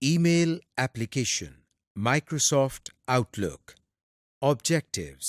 Email application, Microsoft Outlook, Objectives.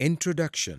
Introduction.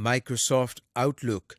Microsoft Outlook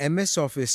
MS Office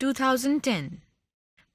2010।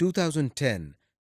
2010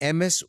MS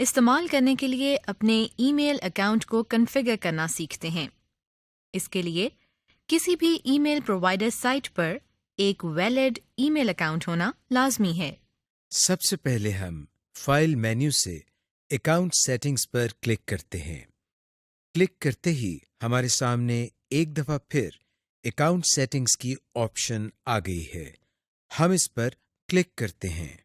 استعمال کرنے کے لیے اپنے ای میل اکاؤنٹ کو کنفیگر کرنا سیکھتے ہیں۔ اس کے لیے کسی بھی ای میل پرووائڈر سائٹ پر ایک ویلڈ ای میل اکاؤنٹ ہونا لازمی ہے۔ سب سے پہلے ہم فائل مینیو سے اکاؤنٹ سیٹنگز پر کلک کرتے ہیں۔ کلک کرتے ہی ہمارے سامنے ایک دفعہ پھر اکاؤنٹ سیٹنگز کی آپشن آ گئی ہے۔ ہم اس پر کلک کرتے ہیں۔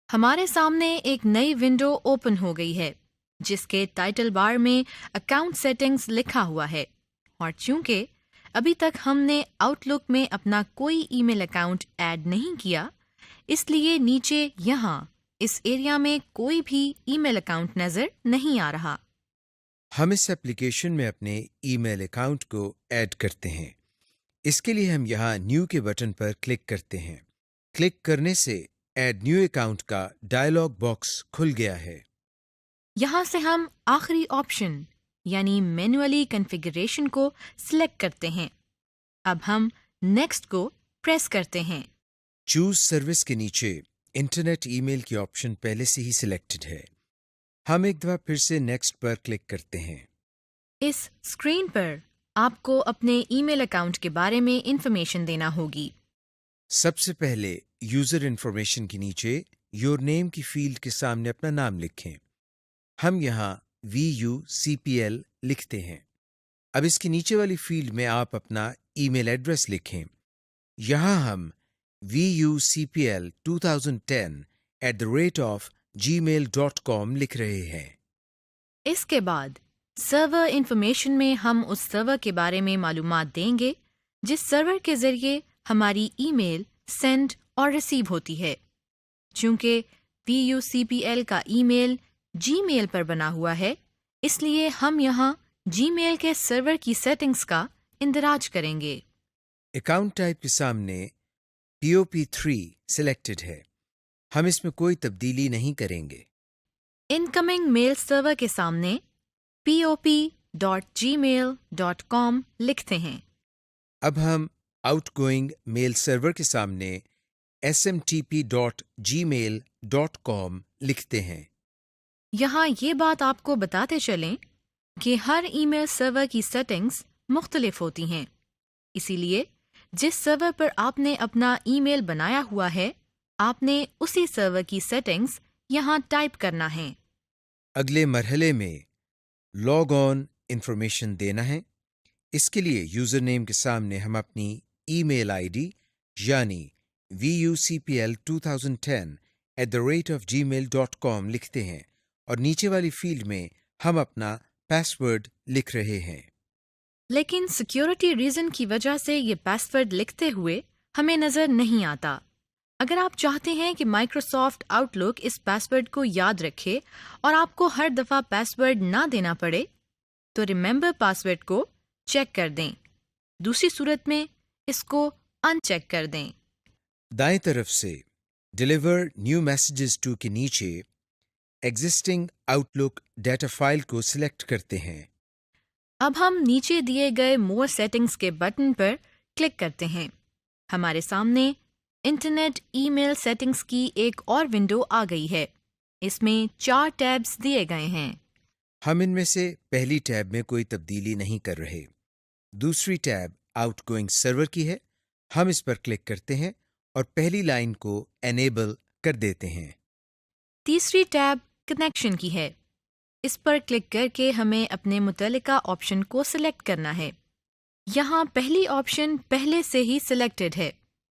ہمارے سامنے ایک نئی ونڈو اوپن ہو گئی ہے جس کے ٹائٹل بار میں اکاؤنٹ سیٹنگز لکھا ہوا ہے، اور چونکہ ابھی تک ہم نے آؤٹ لک میں اپنا کوئی ای میل اکاؤنٹ ایڈ نہیں کیا، اس لیے نیچے یہاں اس ایریا میں کوئی بھی ای میل اکاؤنٹ نظر نہیں آ رہا۔ ہم اس ایپلیکیشن میں اپنے ای میل اکاؤنٹ کو ایڈ کرتے ہیں۔ اس کے لیے ہم یہاں نیو کے بٹن پر کلک کرتے ہیں۔ کلک کرنے سے ایڈ نیو اکاؤنٹ کا ڈائلاگ باکس کھل گیا ہے۔ یہاں سے ہم آخری آپشن یعنی مینولی کنفیگریشن کو سلیکٹ کرتے ہیں۔ اب ہم نیکسٹ کو پریس کرتے ہیں۔ چوز سروس کے نیچے انٹرنیٹ ای میل کی آپشن پہلے سے ہی سلیکٹڈ ہے۔ ہم ایک دفعہ پھر سے نیکسٹ پر کلک کرتے ہیں۔ اس اسکرین پر آپ کو اپنے ای میل اکاؤنٹ کے بارے میں انفارمیشن دینا ہوگی۔ سب سے پہلے یوزر انفارمیشن کے نیچے یور نیم کی فیلڈ کے سامنے اپنا نام لکھیں۔ ہم یہاں VUCPL لکھتے ہیں۔ اب اس کی نیچے والی فیلڈ میں آپ اپنا ای میل ایڈریس لکھیں۔ یہاں ہم VUCPL 2010 @gmail.com لکھ رہے ہیں۔ اس کے بعد سرور انفارمیشن میں ہم اس سرور کے بارے میں معلومات دیں گے جس سرور کے ذریعے ہماری ای میل سینڈ اور ریسیو ہوتی ہے۔ چونکہ VUCPL کا ای میل جی میل پر بنا ہوا ہے، اس لیے ہم یہاں جی میل کے سرور کی سیٹنگز کا اندراج کریں گے۔ اکاؤنٹ ٹائپ کے سامنے POP3 سلیکٹڈ ہے۔ ہم اس میں کوئی تبدیلی نہیں کریں گے۔ انکمنگ میل سرور کے سامنے pop.gmail.com لکھتے ہیں۔ اب ہم آؤٹ گوئنگ میل سرور کے سامنے smtp.gmail.com لکھتے ہیں۔ یہاں یہ بات آپ کو بتاتے چلیں کہ ہر ای میل سرور کی سیٹنگز مختلف ہوتی ہیں، اسی لیے جس سرور پر آپ نے اپنا ای میل بنایا ہوا ہے، آپ نے اسی سرور کی سیٹنگز یہاں ٹائپ کرنا ہے۔ اگلے مرحلے میں لاگ آن انفارمیشن دینا ہے۔ اس کے لیے یوزر نیم کے سامنے ہم اپنی ای میل آئی ڈی یعنی VUCPL 2010 @gmail.com لکھتے ہیں، اور نیچے والی فیلڈ میں ہم اپنا پاس ورڈ لکھ رہے ہیں۔ لیکن سیکیورٹی ریزن کی وجہ سے یہ پاس ورڈ لکھتے ہوئے ہمیں نظر نہیں آتا۔ اگر آپ چاہتے ہیں کہ مائکروسافٹ آؤٹ لک اس پاس ورڈ کو یاد رکھے اور آپ کو ہر دفعہ پاس ورڈ نہ دینا پڑے، تو ریممبر پاس ورڈ کو چیک کر دیں۔ دوسری صورت میں اس کو ان چیک کر دیں۔ دائیں طرف سے ڈیلیور نیو میسیجز ٹو کے نیچے ایگزسٹنگ آؤٹ لک ڈیٹا فائل کو سلیکٹ کرتے ہیں۔ اب ہم نیچے دیے گئے مور سیٹنگز کے بٹن پر کلک کرتے ہیں۔ ہمارے سامنے انٹرنیٹ ای میل سیٹنگز کی ایک اور ونڈو آ گئی ہے۔ اس میں 4 ٹیبز دیے گئے ہیں۔ ہم ان میں سے پہلی ٹیب میں کوئی تبدیلی نہیں کر رہے۔ دوسری ٹیب آؤٹ گوئنگ سرور کی ہے۔ ہم اس پر کلک کرتے ہیں اور پہلی لائن کو انیبل کر دیتے ہیں۔ تیسری ٹیب کنیکشن کی ہے۔ اس پر کلک کر کے ہمیں اپنے متعلقہ آپشن کو سلیکٹ کرنا ہے۔ یہاں پہلی آپشن پہلے سے ہی سلیکٹڈ ہے۔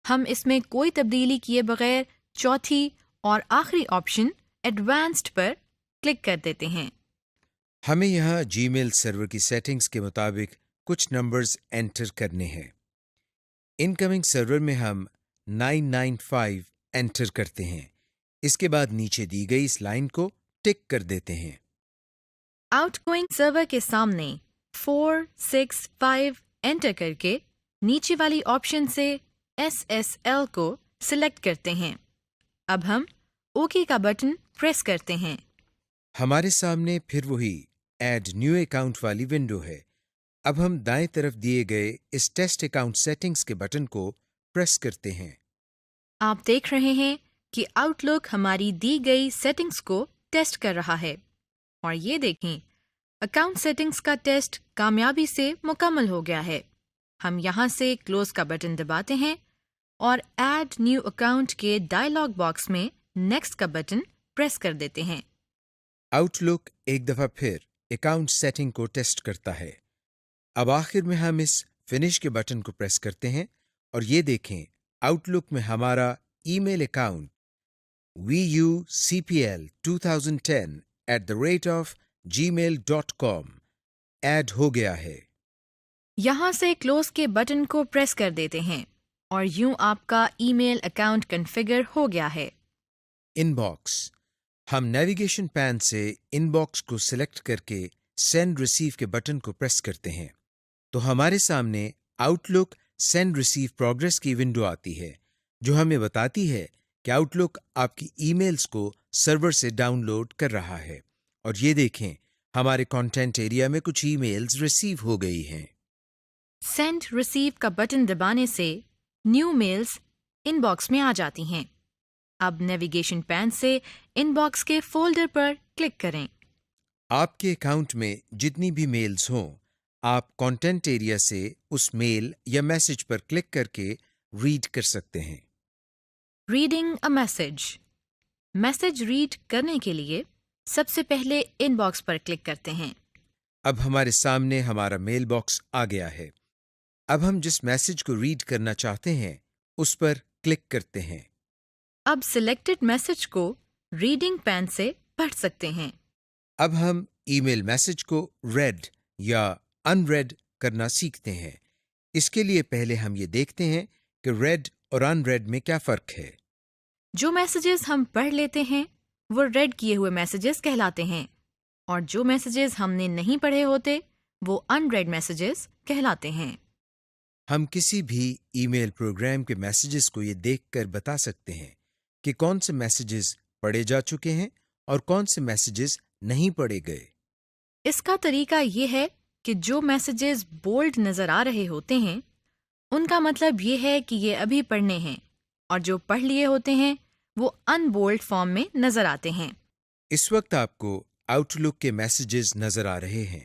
ہم اس میں کوئی تبدیلی کیے بغیر چوتھی اور آخری آپشن ایڈوانسڈ پر کلک کر دیتے ہیں۔ ہمیں یہاں جی میل سرور کی سیٹنگز کے مطابق کچھ نمبرز انٹر کرنے ہیں۔ انکمنگ سرور میں ہم 995 انٹر کرتے ہیں۔ اس کے بعد نیچے دی گئی اس لائن کو ٹک کر دیتے ہیں۔ آؤٹ گوئنگ سرور کے سامنے 465 انٹر کر کے نیچے والی آپشن سے SSL کو سلیکٹ کرتے ہیں۔ اب ہم اوکے کا بٹن پریس کرتے ہیں۔ ہمارے سامنے پھر وہی ایڈ نیو اکاؤنٹ والی ونڈو ہے۔ اب ہم دائیں طرف دیے گئے اس ٹیسٹ اکاؤنٹ سیٹنگز کے بٹن کو پریس کرتے ہیں۔ آپ دیکھ رہے ہیں کہ آؤٹ لک ہماری دی گئی سیٹنگز کو ٹیسٹ کر رہا ہے، اور یہ دیکھیں اکاؤنٹ سیٹنگز کا ٹیسٹ کامیابی سے مکمل ہو گیا ہے۔ ہم یہاں سے کلوز کا بٹن دباتے ہیں اور ایڈ نیو اکاؤنٹ کے ڈائلاگ باکس میں نیکسٹ کا بٹن پریس کر دیتے ہیں۔ آؤٹ لک ایک دفعہ پھر اکاؤنٹ سیٹنگ کو ٹیسٹ کرتا ہے۔ اب آخر میں ہم اس فنش کے بٹن کو پریس کرتے ہیں اور یہ دیکھیں آؤٹ لک میں ہمارا ای میل اکاؤنٹ vucpl2010@gmail.com ایڈ ہو گیا ہے۔ یہاں سے کلوز کے بٹن کو پریس کر دیتے ہیں اور یوں آپ کا ای میل اکاؤنٹ کنفیگر ہو گیا ہے۔ ان باکس، ہم نیویگیشن پین سے ان باکس کو سلیکٹ کر کے سینڈ ریسیو کے بٹن کو پریس کرتے ہیں تو ہمارے سامنے آؤٹ لک سینڈ ریسیو پروگرس کی ونڈو آتی ہے جو ہمیں بتاتی ہے کہ آؤٹ لک آپ کی ای میلز کو سرور سے ڈاؤن لوڈ کر رہا ہے، اور یہ دیکھیں ہمارے کانٹینٹ ایریا میں کچھ ای میلز ریسیو ہو گئی ہیں۔ سینڈ ریسیو کا بٹن دبانے سے نیو میلز ان باکس میں آ جاتی ہیں۔ اب نیویگیشن پین سے ان باکس کے فولڈر پر کلک کریں۔ آپ کے اکاؤنٹ میں جتنی بھی میلز ہوں، آپ کانٹینٹ ایریا سے اس میل یا میسج پر کلک کر کے ریڈ کر سکتے ہیں۔ Reading a message, message read کرنے کے لیے سب سے پہلے ان باکس پر کلک کرتے ہیں۔ اب ہمارے سامنے ہمارا میل باکس آ گیا ہے۔ اب ہم جس میسج کو ریڈ کرنا چاہتے ہیں اس پر کلک کرتے ہیں۔ اب سلیکٹڈ میسج کو ریڈنگ پین سے پڑھ سکتے ہیں۔ اب ہم ای میل میسج کو ریڈ یا ان ریڈ کرنا سیکھتے ہیں۔ اس کے لیے پہلے ہم یہ دیکھتے ہیں کہ ریڈ اور ان ریڈ میں کیا فرق ہے۔ جو میسیجز ہم پڑھ لیتے ہیں وہ ریڈ کیے ہوئے میسیجز کہلاتے ہیں، اور جو میسیجز ہم نے نہیں پڑھے ہوتے وہ ان ریڈ میسیجز کہلاتے ہیں۔ ہم کسی بھی ای میل پروگرام کے میسیجز کو یہ دیکھ کر بتا سکتے ہیں کہ کون سے میسیجز پڑھے جا چکے ہیں اور کون سے میسیجز نہیں پڑھے گئے۔ اس کا طریقہ یہ ہے کہ جو میسیجز بولڈ نظر آ رہے ہوتے ہیں ان کا مطلب یہ ہے کہ یہ ابھی پڑھنے ہیں، اور جو پڑھ لیے ہوتے ہیں وہ ان بولڈ فارم میں نظر آتے ہیں۔ اس وقت آپ کو آؤٹ لک کے میسیجز نظر آ رہے ہیں۔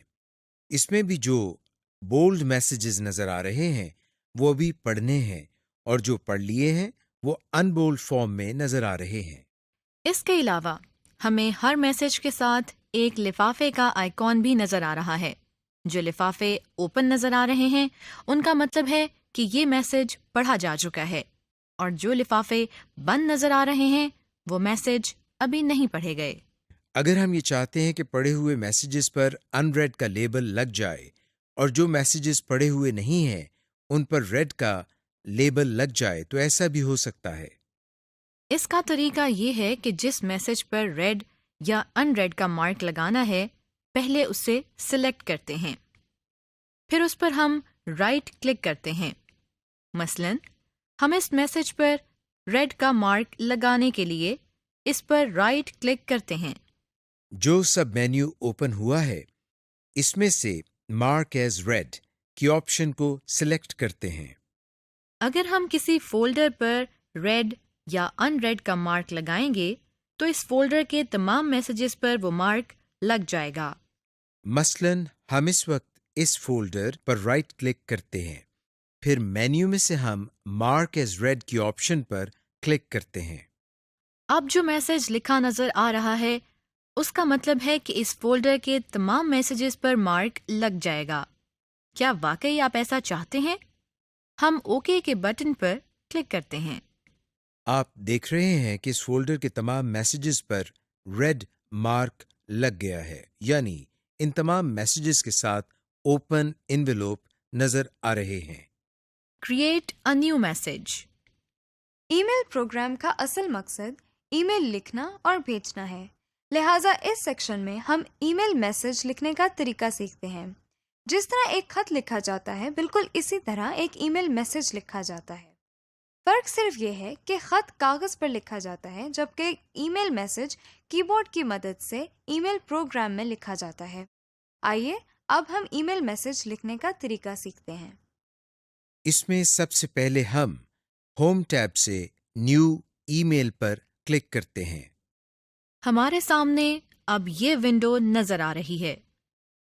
اس میں بھی جو بولڈ میسیجز نظر آ رہے ہیں وہ بھی پڑھنے ہیں، اور جو پڑھ لیے ہیں وہ ان بولڈ فارم میں نظر آ رہے ہیں۔ اس کے علاوہ ہمیں ہر میسج کے ساتھ ایک لفافے کا آئیکن بھی نظر آ رہا ہے۔ جو لفافے اوپن نظر آ رہے ہیں ان کا مطلب ہے کہ یہ میسج پڑھا جا چکا ہے، اور جو لفافے بند نظر آ رہے ہیں وہ میسج ابھی نہیں پڑھے گئے۔ اگر ہم یہ چاہتے ہیں کہ پڑھے ہوئے میسیجز پر ان ریڈ کا لیبل لگ جائے اور جو میسیجز پڑھے ہوئے نہیں ہیں ان پر ریڈ کا لیبل لگ جائے تو ایسا بھی ہو سکتا ہے۔ اس کا طریقہ یہ ہے کہ جس میسج پر ریڈ یا ان ریڈ کا مارک لگانا ہے پہلے اسے سلیکٹ کرتے ہیں، پھر اس پر ہم رائٹ کلک کرتے ہیں۔ مثلا ہم اس میسج پر ریڈ کا مارک لگانے کے لیے اس پر رائٹ کلک کرتے ہیں۔ جو سب مینیو اوپن ہوا ہے اس میں سے مارک ایز ریڈ کی آپشن کو سلیکٹ کرتے ہیں۔ اگر ہم کسی فولڈر پر ریڈ یا ان ریڈ کا مارک لگائیں گے تو اس فولڈر کے تمام میسیجز پر وہ مارک لگ جائے گا۔ مثلاً ہم اس وقت اس فولڈر پر رائٹ کلک کرتے ہیں، پھر مینیو میں سے ہم مارک ایز ریڈ کی آپشن پر کلک کرتے ہیں۔ اب جو میسج لکھا نظر آ رہا ہے اس کا مطلب ہے کہ اس فولڈر کے تمام میسیجز پر مارک لگ جائے گا۔ کیا واقعی آپ ایسا چاہتے ہیں؟ ہم اوکے کے بٹن پر کلک کرتے ہیں۔ آپ دیکھ رہے ہیں کہ اس فولڈر کے تمام میسیجز پر ریڈ مارک لگ گیا ہے، یعنی ان تمام میسیجز کے ساتھ اوپن انویلوپ نظر آ رہے ہیں۔ Create a new message. Email program کا اصل مقصد ای میل لکھنا اور بھیجنا ہے، لہٰذا اس سیکشن میں ہم ای میل میسج لکھنے کا طریقہ سیکھتے ہیں۔ جس طرح ایک خط لکھا جاتا ہے بالکل اسی طرح ایک ای میل میسج لکھا جاتا ہے۔ فرق صرف یہ ہے کہ خط کاغذ پر لکھا جاتا ہے جبکہ ای میل میسج کی بورڈ کی مدد سے ای میل پروگرام میں لکھا جاتا ہے۔ آئیے اب ہم ای میل میسج لکھنے کا طریقہ سیکھتے ہیں۔ اس میں سب سے پہلے ہم ہوم ٹیب سے نیو ای میل پر کلک کرتے ہیں۔ ہمارے سامنے اب یہ ونڈو نظر آ رہی ہے۔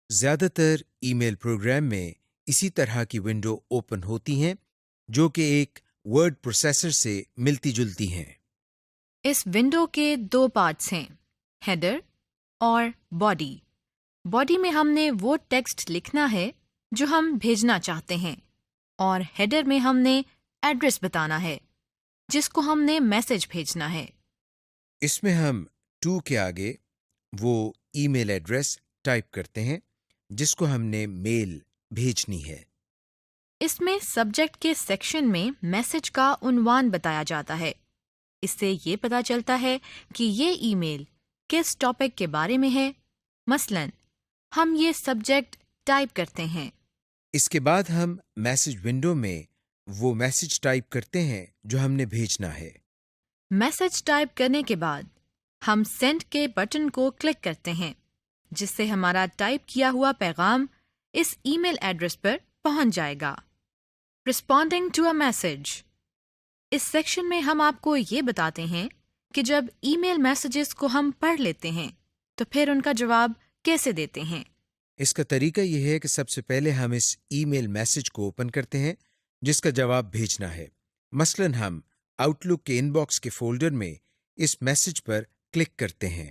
زیادہ تر ای میل پروگرام میں اسی طرح کی ونڈو اوپن ہوتی ہیں جو کہ ایک ورڈ پروسیسر سے ملتی جلتی ہیں۔ اس ونڈو کے دو پارٹس ہیں، ہیڈر اور باڈی۔ باڈی میں ہم نے وہ ٹیکسٹ لکھنا ہے جو ہم بھیجنا چاہتے ہیں، اور ہیڈر میں ہم نے ایڈریس بتانا ہے جس کو ہم نے میسج بھیجنا ہے۔ اس میں ہم ٹو کے آگے وہ ای میل ایڈریس ٹائپ کرتے ہیں جس کو ہم نے میل بھیجنی ہے۔ اس میں سبجیکٹ کے سیکشن میں میسج کا عنوان بتایا جاتا ہے۔ اس سے یہ پتہ چلتا ہے کہ یہ ای میل کس ٹاپک کے بارے میں ہے۔ مثلاً ہم یہ سبجیکٹ ٹائپ کرتے ہیں۔ اس کے بعد ہم میسج ونڈو میں وہ میسج ٹائپ کرتے ہیں جو ہم نے بھیجنا ہے۔ میسج ٹائپ کرنے کے بعد ہم سینڈ کے بٹن کو کلک کرتے ہیں، جس سے ہمارا ٹائپ کیا ہوا پیغام اس ای میل ایڈریس پر پہنچ جائے گا۔ رسپونڈنگ ٹو اے میسج، اس سیکشن میں ہم آپ کو یہ بتاتے ہیں کہ جب ای میل میسیجز کو ہم پڑھ لیتے ہیں تو پھر ان کا جواب کیسے دیتے ہیں۔ اس کا طریقہ یہ ہے کہ سب سے پہلے ہم اس ای میل میسج کو اوپن کرتے ہیں جس کا جواب بھیجنا ہے۔ مثلاً ہم آؤٹ لک کے ان باکس کے فولڈر میں اس میسج پر کلک کرتے ہیں۔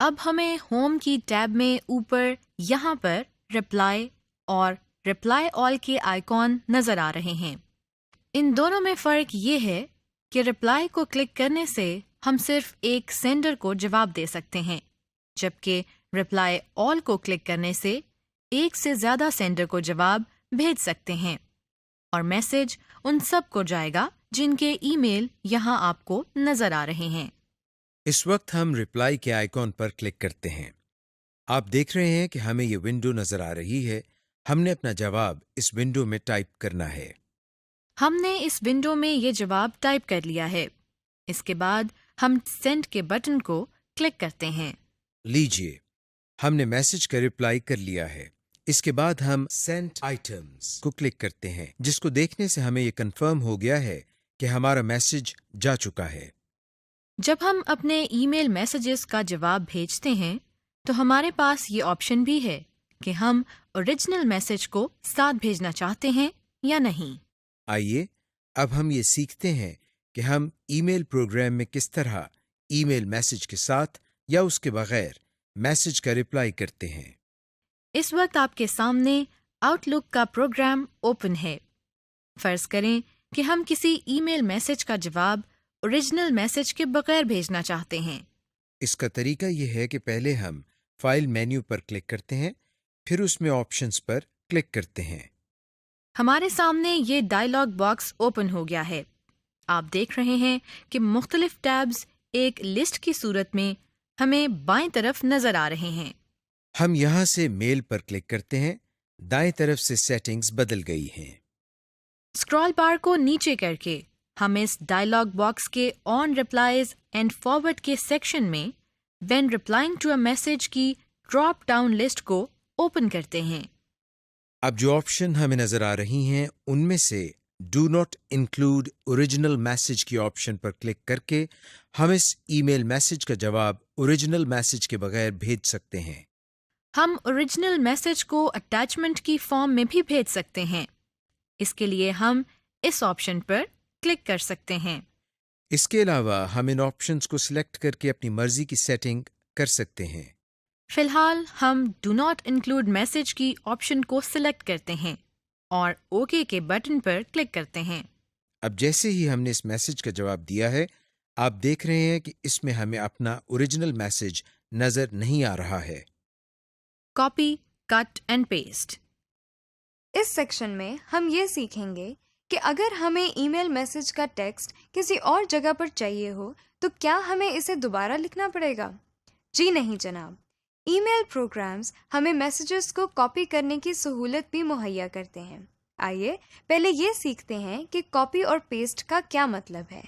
اب ہمیں ہوم کی ٹیب میں اوپر یہاں پر رپلائی اور رپلائی آل کے آئیکن نظر آ رہے ہیں۔ ان دونوں میں فرق یہ ہے کہ رپلائی کو کلک کرنے سے ہم صرف ایک سینڈر کو جواب دے سکتے ہیں، جبکہ رپلائی آل کو کلک کرنے سے ایک سے زیادہ سینڈر کو جواب بھیج سکتے ہیں، اور میسج ان سب کو جائے گا جن کے ای میل یہاں آپ کو نظر آ رہے ہیں۔ اس وقت ہم رپلائی کے آئیکن پر کلک کرتے ہیں۔ آپ دیکھ رہے ہیں کہ ہمیں یہ ونڈو نظر آ رہی ہے۔ ہم نے اپنا جواب اس ونڈو میں ٹائپ کرنا ہے۔ ہم نے اس ونڈو میں یہ جواب ٹائپ کر لیا ہے۔ اس کے بعد ہم سینڈ کے بٹن کو کلک کرتے ہیں۔ لیجئے، ہم نے میسج کا رپلائی کر لیا ہے۔ اس کے بعد ہم سینٹ آئٹمز کو کلک کرتے ہیں، جس کو دیکھنے سے ہمیں یہ کنفرم ہو گیا ہے کہ ہمارا میسج جا چکا ہے۔ جب ہم اپنے ای میل میسیجز کا جواب بھیجتے ہیں تو ہمارے پاس یہ آپشن بھی ہے کہ ہم اوریجنل میسج کو ساتھ بھیجنا چاہتے ہیں یا نہیں۔ آئیے اب ہم یہ سیکھتے ہیں کہ ہم ای میل پروگرام میں کس طرح ای میل میسج کے ساتھ یا اس کے بغیر میسج کا رپلائی کرتے ہیں۔ اس وقت آپ کے سامنے آؤٹ لک کا پروگرام اوپن ہے۔ فرض کریں کہ ہم کسی ای میل میسج کا جواب اوریجنل میسج کے بغیر بھیجنا چاہتے ہیں۔ اس کا طریقہ یہ ہے کہ پہلے ہم فائل مینیو پر کلک کرتے ہیں، پھر اس میں آپشنز پر کلک کرتے ہیں۔ ہمارے سامنے یہ ڈائلاگ باکس اوپن ہو گیا ہے۔ آپ دیکھ رہے ہیں کہ مختلف ٹیبز ایک لسٹ کی صورت میں ہمیں بائیں طرف نظر آ رہے ہیں۔ ہم یہاں سے میل پر کلک کرتے ہیں، دائیں طرف سے سیٹنگز بدل گئی ہیں۔ اسکرال بار کو نیچے کر کے ہم اس ڈائلاگ باکس کے آن ریپلائز اینڈ فارورڈ کے سیکشن میں when replying to a message کی ڈراپ ڈاؤن لسٹ کو اوپن کرتے ہیں۔ اب جو آپشن ہمیں نظر آ رہی ہیں ان میں سے do not include original message کی آپشن پر کلک کر کے ہم اس ای میل میسج کا جواب اوریجنل میسج کے بغیر بھیج سکتے ہیں۔ ہم اوریجنل میسج کو اٹیچمنٹ کی فارم میں بھی بھیج سکتے ہیں۔ اس کے لیے ہم اس آپشن پر کلک کر سکتے ہیں۔ اس کے علاوہ ہم ان آپشنز کو سلیکٹ کر کے اپنی مرضی کی سیٹنگ کر سکتے ہیں۔ فی الحال ہم ڈو ناٹ انکلوڈ میسج کی آپشن کو سلیکٹ کرتے ہیں اور اوکے کے بٹن پر کلک کرتے ہیں۔ اب جیسے ہی ہم نے اس میسج کا جواب دیا ہے، آپ دیکھ رہے ہیں کہ اس میں ہمیں اپنا اوریجنل میسج نظر نہیں آ رہا ہے۔ Copy, cut and paste. اس سیکشن میں ہم یہ سیکھیں گے کہ اگر ہمیں ای میل میسج کا ٹیکسٹ کسی اور جگہ پر چاہیے ہو تو کیا ہمیں اسے دوبارہ لکھنا پڑے گا؟ جی نہیں جناب، ای میل پروگرامز ہمیں میسیجز کو کاپی کرنے کی سہولت بھی مہیا کرتے ہیں۔ آئیے پہلے یہ سیکھتے ہیں کہ کاپی اور پیسٹ کا کیا مطلب ہے۔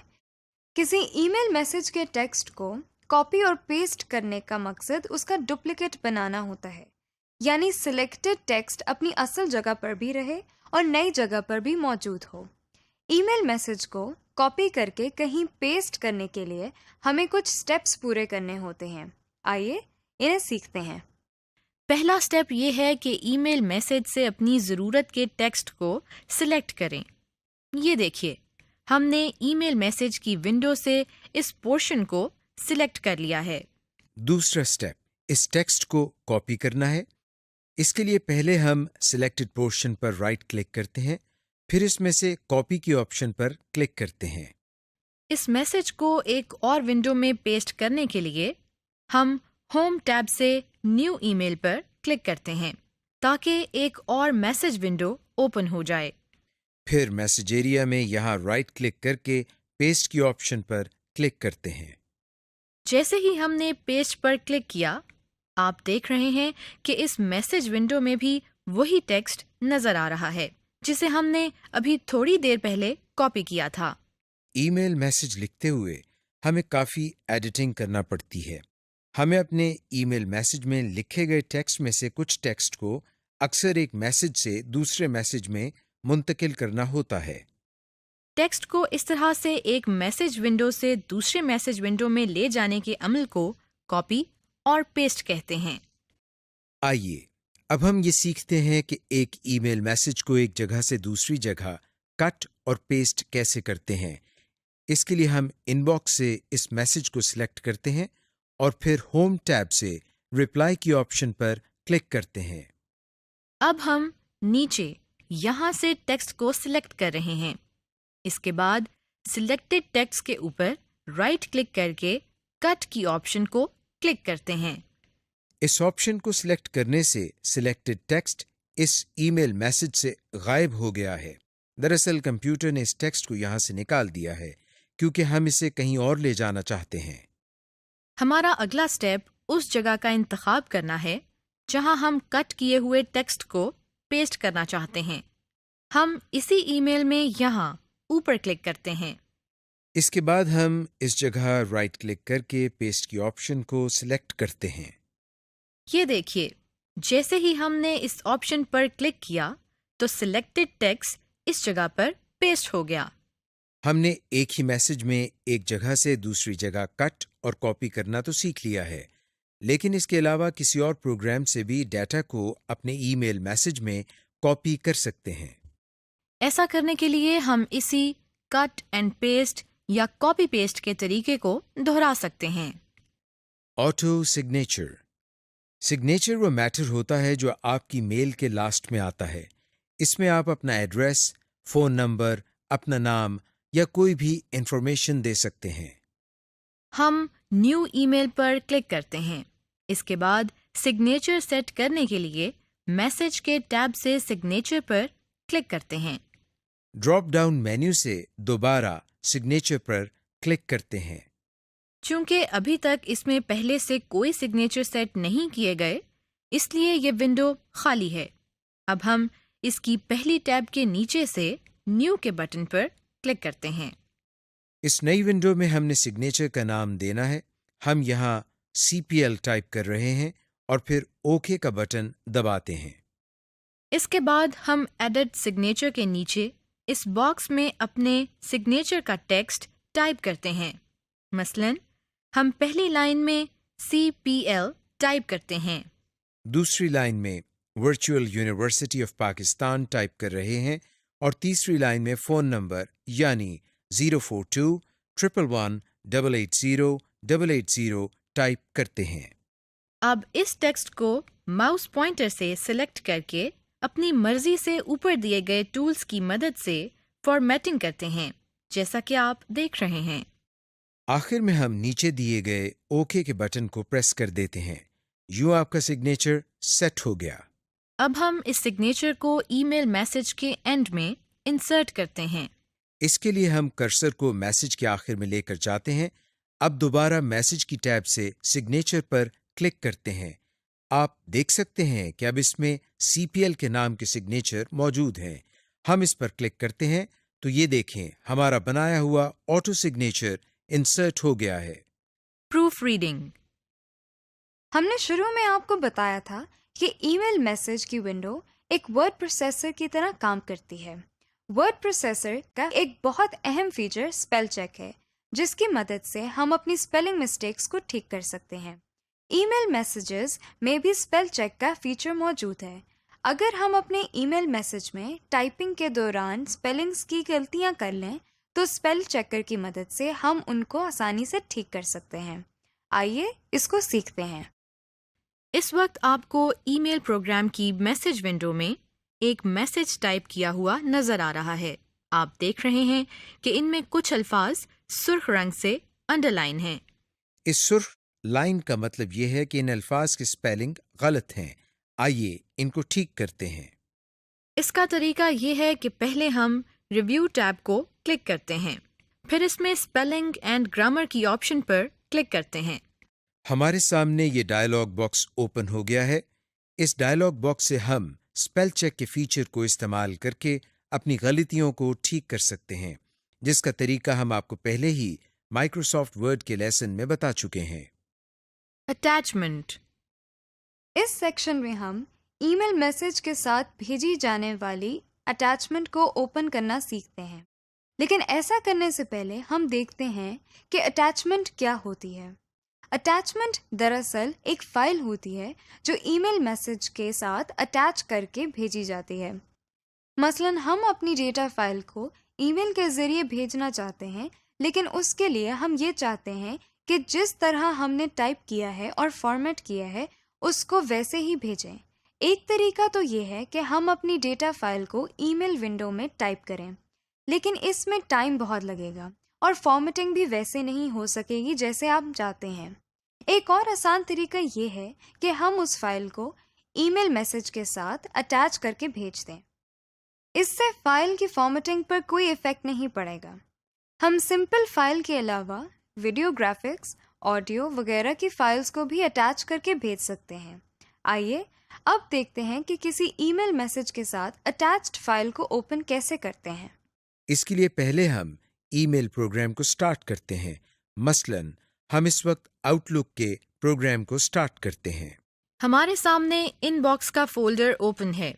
کسی ای میل میسج کے ٹیکسٹ کو کاپی اور پیسٹ کرنے کا مقصد اس کا ڈپلیکیٹ بنانا ہوتا ہے، یعنی سلیکٹڈ ٹیکسٹ اپنی اصل جگہ پر بھی رہے اور نئی جگہ پر بھی موجود ہو۔ ای میل میسج کو کاپی کر کے کہیں پیسٹ کرنے کے لیے ہمیں کچھ سٹیپس پورے کرنے ہوتے ہیں. آئیے انہیں سیکھتے ہیں. پہلا سٹیپ یہ ہے کہ ای میل میسج سے اپنی ضرورت کے ٹیکسٹ کو سلیکٹ کریں. یہ دیکھیے ہم نے ای میل میسج کی ونڈو سے اس پورشن کو سلیکٹ کر لیا ہے. دوسرا سٹیپ اس ٹیکسٹ کو کاپی کرنا ہے. اس کے لیے پہلے ہم سلیکٹڈ پورشن پر رائٹ کلک کرتے ہیں، پھر اس میں سے کاپی کی آپشن پر کلک کرتے ہیں. اس میسج کو ایک اور ونڈو میں پیسٹ کرنے کے لیے ہم ہوم ٹیب سے نیو ای میل پر کلک کرتے ہیں تاکہ ایک اور میسج ونڈو اوپن ہو جائے. پھر میسج ایریا میں یہاں رائٹ کلک کر کے پیسٹ کی آپشن پر کلک کرتے ہیں. جیسے ہی ہم نے پیسٹ پر کلک کیا آپ دیکھ رہے ہیں کہ اس میسج ونڈو میں بھی وہی ٹیکسٹ نظر آ رہا ہے جسے ہم نے ابھی تھوڑی دیر پہلے کاپی کیا تھا. ای میل میسج لکھتے ہوئے ہمیں کافی ایڈیٹنگ کرنا پڑتی ہے. ہمیں اپنے ای میل میسج میں لکھے گئے ٹیکسٹ میں سے کچھ ٹیکسٹ کو اکثر ایک میسج سے دوسرے میسج میں منتقل کرنا ہوتا ہے. ٹیکسٹ کو اس طرح سے ایک میسج ونڈو سے دوسرے میسج ونڈو میں لے جانے کے عمل کو کاپی اور پیسٹ کہتے ہیں. آئیے اب ہم یہ سیکھتے ہیں کہ ایک ای میل میسج کو ایک جگہ سے دوسری جگہ کٹ اور پیسٹ کیسے کرتے ہیں. اس کے لیے ہم ان باکس سے اس میسج کو سلیکٹ کرتے ہیں اور پھر ہوم ٹیب سے رپلائی کی آپشن پر کلک کرتے ہیں. اب ہم نیچے یہاں سے ٹیکسٹ کو سلیکٹ کر رہے ہیں. اس کے بعد سلیکٹڈ ٹیکسٹ کے اوپر رائٹ کلک کر کے کٹ کی آپشن کو کلک کرتے ہیں. اس آپشن کو سلیکٹ کرنے سے سلیکٹڈ ٹیکسٹ اس ای میل میسج سے غائب ہو گیا ہے. دراصل کمپیوٹر نے اس ٹیکسٹ کو یہاں سے نکال دیا ہے کیونکہ ہم اسے کہیں اور لے جانا چاہتے ہیں. ہمارا اگلا سٹیپ اس جگہ کا انتخاب کرنا ہے جہاں ہم کٹ کیے ہوئے ٹیکسٹ کو پیسٹ کرنا چاہتے ہیں. ہم اسی ای میل میں یہاں اوپر کلک کرتے ہیں. اس کے بعد ہم اس جگہ رائٹ کلک کر کے پیسٹ کی آپشن کو سلیکٹ کرتے ہیں. یہ دیکھیے جیسے ہی ہم نے اس آپشن پر کلک کیا تو سلیکٹڈ ٹیکسٹ اس جگہ پر پیسٹ ہو گیا. ہم نے ایک ہی میسج میں ایک جگہ سے دوسری جگہ کٹ اور کاپی کرنا تو سیکھ لیا ہے، لیکن اس کے علاوہ کسی اور پروگرام سے بھی ڈیٹا کو اپنے ای میل میسج میں کاپی کر سکتے ہیں. ایسا کرنے کے لیے ہم اسی کٹ اینڈ پیسٹ یا کاپی پیسٹ کے طریقے کو دہرا سکتے ہیں. Auto signature. سگنیچر وہ میٹر ہوتا ہے جو آپ کی میل کے لاسٹ میں آتا ہے. اس میں آپ اپنا ایڈریس، فون نمبر، اپنا نام یا کوئی بھی انفارمیشن دے سکتے ہیں. ہم نیو ای میل پر کلک کرتے ہیں. اس کے بعد سگنیچر سیٹ کرنے کے لیے میسج کے ٹیب سے سگنیچر پر کلک کرتے ہیں. ڈراپ ڈاؤن مینیو سے دوبارہ سگنیچر پر کلک کرتے ہیں. چونکہ ابھی تک اس میں پہلے سے کوئی سگنیچر سیٹ نہیں کیے گئے اس لیے یہ ونڈو خالی ہے. اب ہم اس کی پہلی ٹیب کے نیچے سے نیو کے بٹن پر کلک کرتے ہیں. اس نئی ونڈو میں ہم نے سگنیچر کا نام دینا ہے. ہم یہاں CPL ٹائپ کر رہے ہیں اور پھر اوکے کا بٹن دباتے ہیں. اس کے بعد ہم ایڈٹ سگنیچر کے نیچے اس باکس میں اپنے سگنیچر کا ٹیکسٹ ٹائپ کرتے ہیں. مثلاً ہم پہلی لائن میں CPL ٹائپ کرتے ہیں. دوسری لائن میں virtual university of Pakistan type کر رہے ہیں اور تیسری لائن میں فون نمبر یعنی 042-111-880-880 ٹائپ کرتے ہیں. اب اس ٹیکسٹ کو ماؤس پوائنٹر سے سلیکٹ کر کے اپنی مرضی سے اوپر دیے گئے ٹولز کی مدد سے فارمیٹنگ کرتے ہیں جیسا کہ آپ دیکھ رہے ہیں. آخر میں ہم نیچے دیے گئے اوکے کے بٹن کو پریس کر دیتے ہیں. یوں آپ کا سگنیچر سیٹ ہو گیا. اب ہم اس سگنیچر کو ای میل میسج کے اینڈ میں انسرٹ کرتے ہیں. اس کے لیے ہم کرسر کو میسج کے آخر میں لے کر جاتے ہیں. اب دوبارہ میسج کی ٹیب سے سگنیچر پر کلک کرتے ہیں. آپ دیکھ سکتے ہیں کہ اب اس میں CPL کے نام کے سگنیچر موجود ہیں. ہم اس پر کلک کرتے ہیں تو یہ دیکھیں ہمارا بنایا ہوا آٹو سگنیچر انسرٹ ہو گیا ہے. Proof reading. ہم نے شروع میں آپ کو بتایا تھا کہ ای میل میسج کی ونڈو ایک ورڈ پروسیسر کی طرح کام کرتی ہے. ورڈ پروسیسر کا ایک بہت اہم فیچر اسپیل چیک ہے، جس کی مدد سے ہم اپنی اسپیلنگ مسٹیکس کو ٹھیک کر سکتے ہیں۔ ای میل میسیجز میں بھی اسپیل چیک کا فیچر موجود ہے۔ اگر ہم اپنے ای میل میسیج میں ٹائپنگ کے دوران اسپیلنگس کی غلطیاں کر لیں تو اسپیل چیکر کی مدد سے ہم ان کو آسانی سے ٹھیک کر سکتے ہیں۔ آئیے اس کو سیکھتے ہیں۔ اس وقت آپ کو ای میل پروگرام کی میسج ونڈو میں ایک میسج ٹائپ کیا ہوا نظر آ رہا ہے۔ آپ دیکھ رہے ہیں کہ ان میں کچھ الفاظ سرخ رنگ سے انڈر لائن ہیں۔ اس سرخ لائن کا مطلب یہ ہے کہ ان الفاظ کی اسپیلنگ غلط ہیں۔ آئیے ان کو ٹھیک کرتے ہیں۔ اس کا طریقہ یہ ہے کہ پہلے ہم ریویو ٹیب کو کلک کرتے ہیں، پھر اس میں اسپیلنگ اینڈ گرامر کی آپشن پر کلک کرتے ہیں۔ ہمارے سامنے یہ ڈائلاگ باکس اوپن ہو گیا ہے۔ اس ڈائلاگ باکس سے ہم اسپیل چیک کے فیچر کو استعمال کر کے اپنی غلطیوں کو ٹھیک کر سکتے ہیں، جس کا طریقہ ہم آپ کو پہلے ہی مائکروسافٹ ورڈ کے لیسن میں بتا چکے ہیں۔ اٹیچمنٹ۔ اس سیکشن میں ہم ای میل میسج کے ساتھ بھیجی جانے والی اٹیچمنٹ کو اوپن کرنا سیکھتے ہیں، لیکن ایسا کرنے سے پہلے ہم دیکھتے ہیں کہ اٹیچمنٹ کیا ہوتی ہے۔ اٹیچمنٹ دراصل ایک فائل ہوتی ہے جو ای میل میسج کے ساتھ اٹیچ کر کے بھیجی جاتی ہے۔ مثلاً ہم اپنی ڈیٹا فائل کو ای میل کے ذریعے بھیجنا چاہتے ہیں، لیکن اس کے لیے ہم یہ چاہتے ہیں کہ جس طرح ہم نے ٹائپ کیا ہے اور فارمیٹ کیا ہے اس کو ویسے ہی بھیجیں۔ ایک طریقہ تو یہ ہے کہ ہم اپنی ڈیٹا فائل کو ای میل ونڈو میں ٹائپ کریں، لیکن اس میں ٹائم بہت لگے گا اور فارمیٹنگ بھی ویسے نہیں ہو سکے گی جیسے آپ چاہتے ہیں۔ ایک اور آسان طریقہ یہ ہے کہ ہم اس فائل کو ای میل میسج کے ساتھ اٹیچ کر کے بھیج دیں۔ اس سے فائل کی فارمیٹنگ پر کوئی ایفیکٹ نہیں پڑے گا۔ ہم سمپل فائل کے علاوہ ویڈیو گرافکس، آڈیو وغیرہ کی فائلز کو بھی اٹیچ کر کے بھیج سکتے ہیں۔ آئیے اب دیکھتے ہیں کہ کسی ای میل میسج کے ساتھ اٹیچڈ فائل کو اوپن کیسے کرتے ہیں۔ اس کے لیے پہلے ہم ای میل پروگرام کو سٹارٹ کرتے ہیں۔ مثلاً ہم اس وقت آؤٹ لک کے پروگرام کو سٹارٹ کرتے ہیں۔ ہمارے سامنے ان باکس کا فولڈر اوپن ہے۔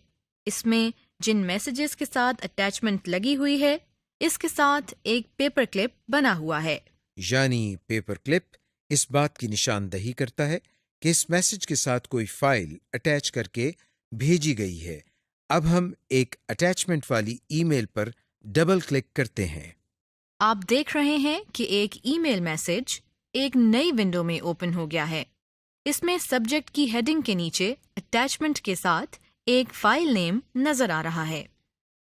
اس میں جن میسیجز کے ساتھ اٹیچمنٹ لگی ہوئی ہے اس کے ساتھ ایک پیپر کلپ بنا ہوا ہے۔ یعنی پیپر کلپ اس بات کی نشاندہی کرتا ہے کہ اس میسج کے ساتھ کوئی فائل اٹیچ کر کے بھیجی گئی ہے۔ اب ہم ایک اٹیچمنٹ والی ای میل پر ڈبل کلک کرتے ہیں۔ آپ دیکھ رہے ہیں کہ ایک ای میل میسج ایک نئی ونڈو میں اوپن ہو گیا ہے۔ اس میں سبجیکٹ کی ہیڈنگ کے نیچے اٹیچمنٹ کے ساتھ ایک فائل نیم نظر آ رہا ہے۔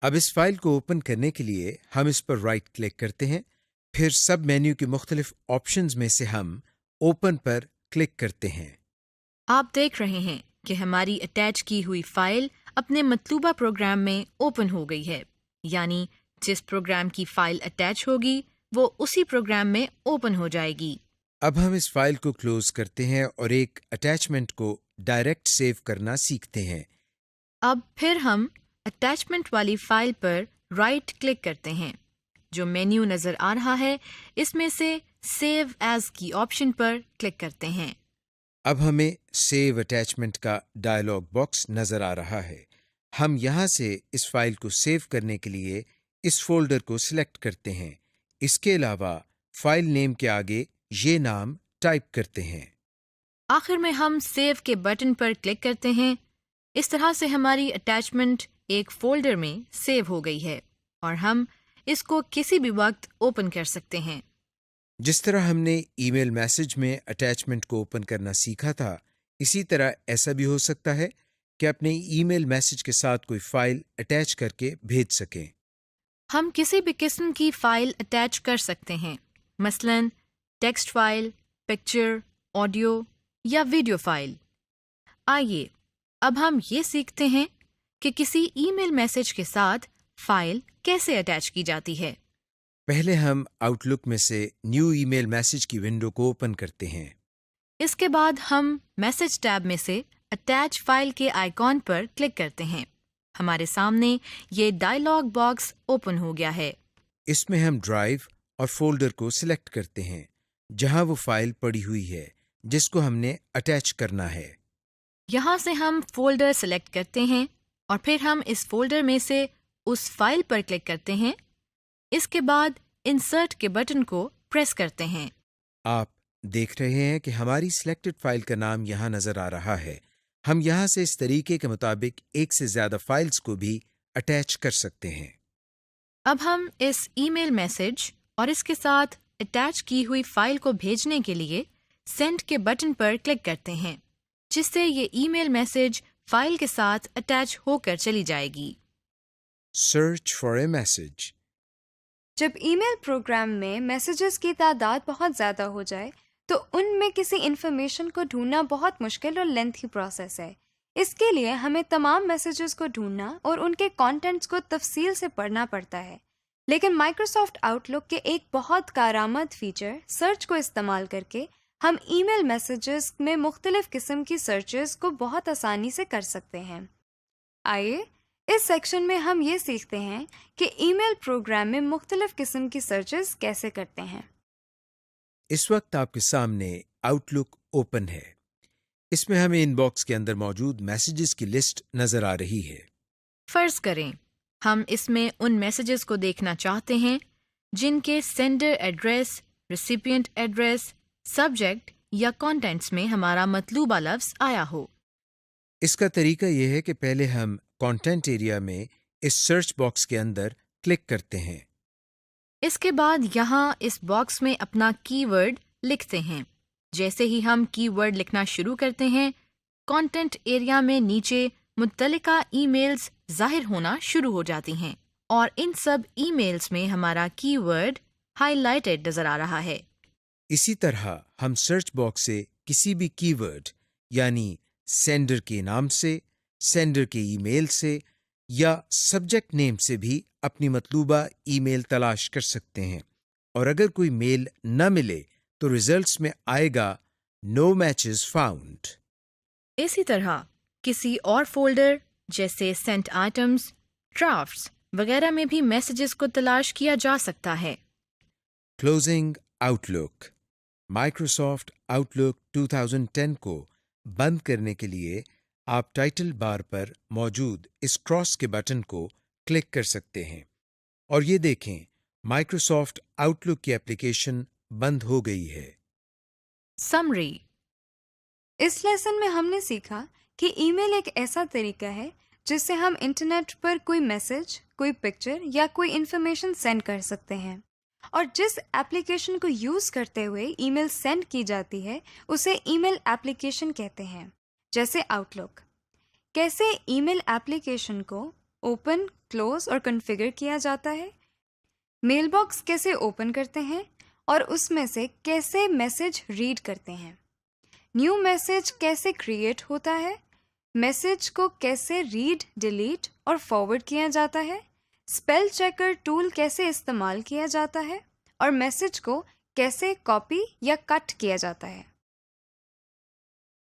اب اس فائل کو اوپن کرنے کے لیے ہم اس پر رائٹ کلک کرتے ہیں، پھر سب مینیو کی مختلف آپشنز میں سے ہم اوپن پر کلک کرتے ہیں۔ آپ دیکھ رہے ہیں کہ ہماری اٹیچ کی ہوئی فائل اپنے مطلوبہ پروگرام میں اوپن ہو گئی ہے، یعنی جس پروگرام کی فائل اٹیچ ہوگی وہ اسی پروگرام میں اوپن ہو جائے گی۔ اب ہم اس فائل کو کلوز کرتے ہیں اور ایک اٹیچمنٹ کو ڈائریکٹ سیو کرنا سیکھتے ہیں۔ اب پھر ہم اٹیچمنٹ والی فائل پر رائٹ کلک کرتے ہیں۔ جو مینیو نظر آ رہا ہے اس میں سے سیو ایز کی آپشن پر کلک کرتے ہیں۔ اب ہمیں سیو اٹیچمنٹ کا ڈائلاگ باکس نظر آ رہا ہے۔ ہم یہاں سے اس فائل کو سیو کرنے کے لیے اس فولڈر کو سلیکٹ کرتے ہیں۔ اس کے علاوہ فائل نیم کے آگے یہ نام ٹائپ کرتے ہیں۔ آخر میں ہم سیو کے بٹن پر کلک کرتے ہیں۔ اس طرح سے ہماری اٹیچمنٹ ایک فولڈر میں سیو ہو گئی ہے اور ہم اس کو کسی بھی وقت اوپن کر سکتے ہیں۔ جس طرح ہم نے ای میل میسج میں اٹیچمنٹ کو اوپن کرنا سیکھا تھا، اسی طرح ایسا بھی ہو سکتا ہے کہ اپنے ای میل میسج کے ساتھ کوئی فائل اٹیچ کر کے بھیج سکیں۔ ہم کسی بھی قسم کی فائل اٹیچ کر سکتے ہیں، مثلاً ٹیکسٹ فائل، پکچر، آڈیو یا ویڈیو فائل۔ آئیے اب ہم یہ سیکھتے ہیں کہ کسی ای میل میسج کے ساتھ فائل کیسے اٹیچ کی جاتی ہے۔ پہلے ہم آؤٹ لک میں سے نیو ای میل میسج کی ونڈو کو اوپن کرتے ہیں۔ اس کے بعد ہم میسج ٹیب میں سے اٹیچ فائل کے آئیکن پر کلک کرتے ہیں۔ ہمارے سامنے یہ ڈائلاگ باکس اوپن ہو گیا ہے۔ اس میں ہم ڈرائیو اور فولڈر کو سلیکٹ کرتے ہیں جہاں وہ فائل پڑی ہوئی ہے جس کو ہم نے اٹیچ کرنا ہے۔ یہاں سے ہم فولڈر سلیکٹ کرتے ہیں اور پھر ہم اس فولڈر میں سے اس فائل پر کلک کرتے ہیں. اس کے بعد انسرٹ کے بٹن کو پریس کرتے ہیں. آپ دیکھ رہے ہیں کہ ہماری سلیکٹڈ فائل کا نام یہاں نظر آ رہا ہے. ہم یہاں سے اس طریقے کے مطابق ایک سے زیادہ فائلز کو بھی اٹیچ کر سکتے ہیں. اب ہم اس ای میل میسج اور اس کے ساتھ اٹیچ کی ہوئی فائل کو بھیجنے کے لیے سینڈ کے بٹن پر کلک کرتے ہیں، جس سے یہ ای میل میسج فائل کے ساتھ اٹیچ ہو کر چلی جائے گی. Search for a message. جب ای میل پروگرام میں میسیجز کی تعداد بہت زیادہ ہو جائے تو ان میں کسی انفارمیشن کو ڈھونڈنا بہت مشکل اور لینتھی پروسیس ہے. اس کے لیے ہمیں تمام میسیجز کو ڈھونڈنا اور ان کے کانٹینٹس کو تفصیل سے پڑھنا پڑتا ہے. لیکن مائکروسافٹ آؤٹ لک کے ایک بہت کارآمد فیچر سرچ کو استعمال کر کے ہم ای میل میسیجز میں مختلف قسم کی سرچز کو بہت آسانی سے کر سکتے ہیں. آئیے اس سیکشن میں ہم یہ سیکھتے ہیں کہ ای میل پروگرام میں مختلف قسم کی سرچز کیسے کرتے ہیں. اس وقت آپ کے سامنے آؤٹ لک اوپن ہے. اس میں ہمیں ان باکس کے اندر موجود میسیجز کی لسٹ نظر آ رہی ہے. فرض کریں ہم اس میں ان میسیجز کو دیکھنا چاہتے ہیں جن کے sender address, recipient address, subject یا کانٹینٹس میں ہمارا مطلوبہ لفظ آیا ہو. اس کا طریقہ یہ ہے کہ پہلے ہم کانٹینٹ ایریا میں اس سرچ باکس کے اندر کلک کرتے ہیں. اس کے بعد یہاں اس باکس میں اپنا کی ورڈ لکھتے ہیں. جیسے ہی ہم کی ورڈ لکھنا شروع کرتے ہیں، کانٹینٹ ایریا میں نیچے متعلقہ ای میلز ظاہر ہونا شروع ہو جاتی ہیں اور ان سب ای میلز میں ہمارا کی ورڈ ہائی لائٹڈ نظر آ رہا ہے. اسی طرح ہم سرچ باکس سے کسی بھی کی ورڈ یعنی سینڈر کے نام سے، سینڈر کے ای میل سے یا سبجیکٹ نیم سے بھی اپنی مطلوبہ ای میل تلاش کر سکتے ہیں. اور اگر کوئی میل نہ ملے تو ریزلٹس میں آئے گا نو میچز فاؤنڈ. اسی طرح کسی اور فولڈر جیسے سینٹ آئٹمز، ڈرافٹس وغیرہ میں بھی میسیجز کو تلاش کیا جا سکتا ہے. کلوزنگ آؤٹ لک. مائکروسافٹ آؤٹ لک 2010 کو بند کرنے کے لیے آپ ٹائٹل بار پر موجود اس کراس کے بٹن کو کلک کر سکتے ہیں اور یہ دیکھیں مائکروسافٹ آؤٹ لک کی ایپلیکیشن بند ہو گئی ہے. سمری. اس لیسن میں ہم نے سیکھا کہ ای میل ایک ایسا طریقہ ہے جس سے ہم انٹرنیٹ پر کوئی میسج، کوئی پکچر یا کوئی انفارمیشن سینڈ کر سکتے ہیں، اور جس ایپلیکیشن کو یوز کرتے ہوئے ای میل سینڈ کی جاتی ہے اسے ای میل ایپلیکیشن کہتے ہیں، جیسے آؤٹ لک. کیسے ای میل ایپلیکیشن کو اوپن، کلوز اور کنفیگر کیا جاتا ہے، میل باکس کیسے اوپن کرتے ہیں اور اس میں سے کیسے میسج ریڈ کرتے ہیں، نیو میسج کیسے کریٹ ہوتا ہے، میسج کو کیسے ریڈ، ڈیلیٹ اور فارورڈ کیا جاتا ہے، اسپیل چیکر ٹول کیسے استعمال کیا جاتا ہے، اور میسج کو کیسے کاپی یا کٹ کیا جاتا ہے.